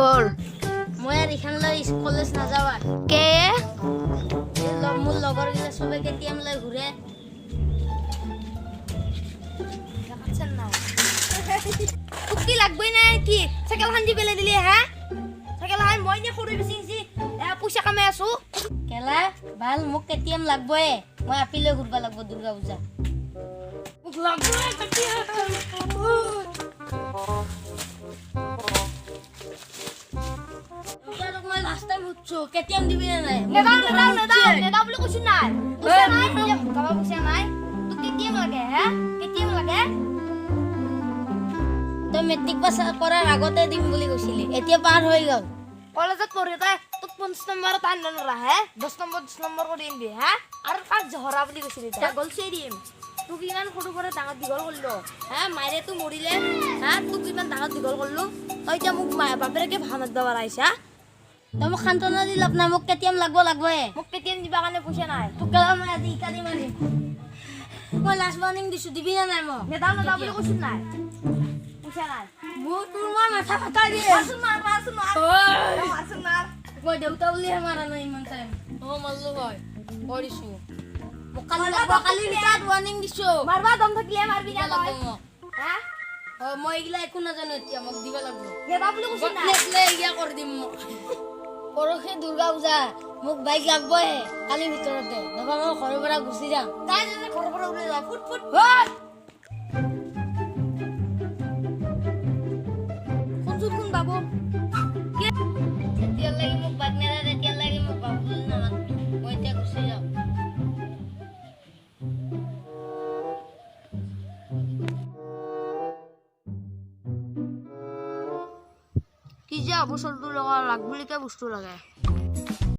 হ'ল মই আর এখান লাই কলেজ না যাওয়ার কে মোর লগর গিলা সবে কেটিএম লাই ঘুরে দেখাচ্ছেন না কুকি লাগবই না কি সাইকেল খান দি পেলাই দিলি হ্যাঁ সাইকেল খান মই নে সৰু বেচিছি পইচা কামাই আছো কেলা ভাল মোক কেটিএম লাগবই মই আপিলে ঘুরবা লাগবো দুর্গা পূজা মোক লাগবই মই লাস্ট টাইম হচ্ছো কেটিএম দিবি না নাই নেদাও বুলি কৈছো নাই পইচা নাই গাবা পইচা নাই তোক কেটিএম লাগে হ্যাঁ কেটিএম লাগে তই মেট্ৰিক পাছ কৰাৰ আগতে দিম বুলি কৈছিলি এতিয়া পাৰ হৈ গ'ল কলেজত পঢ়ি তাই তোক 5 নম্বৰত আন নৰা হে 10 নম্বৰ কৰি দিম হ্যাঁ আৰু কাক জহৰা বুলি কৈছিলি তাই গলছে দিম তোক ইমান সৰু পৰা ডাঙৰ দীঘল কৰিলো হ্যাঁ মাইৰে তো মৰিলে হ্যাঁ তোক ইমান ডাঙৰ দীঘল কৰিলো তই এতিয়া মোক বাপেৰেকে ভানত দাবার আইছা তই মোক সান্তনা দি লাভ নাই মোক কেটিএম লাগবই মোক কেটিএম দিবা কাৰণে পইচা নাই তোক কেলা মই আজি ইটা দিম আনি মই লাষ্ট ৱাৰ্নিং দিছো দিবি না নাই মোক নেদাও বুলি কৈছো নাই পইচা নাই মোৰ তোৰ মই মাথা ফাটা দিয়ে মাৰচোন মাৰ মই দেউতা বুলিহে মাৰা নাই ইমান টাইম মাৰলো হয় কৰিছো মোক কালি ইটাত ৱাৰ্নিং দিছো মাৰবা দম থাকিলে মাৰবি না তই হা মই এইগিলা একো নাজানো এতিয়া মোক দিব লাগিব নেদাও বুলি কৈছো নাই নেকলে ইয়া কৰি দিম মোক পৰহি দুৰ্গা পূজা মোক বাইক লাগবই কালি ভিতৰতে নহবা মই ঘৰৰ পৰা গুচি যাম তাই যে ঘৰৰ পৰা ওলাই যায় ফুট কোন বাবু তেতিয়ালৈকে মোক বাইক নেদা তেতিয়ালৈকে মোক বাবু বুলি নামাতবি মই এতিয়া গুচি যাম কি যে বছৰটো লগা লাগ বুলিকে বস্তু লাগে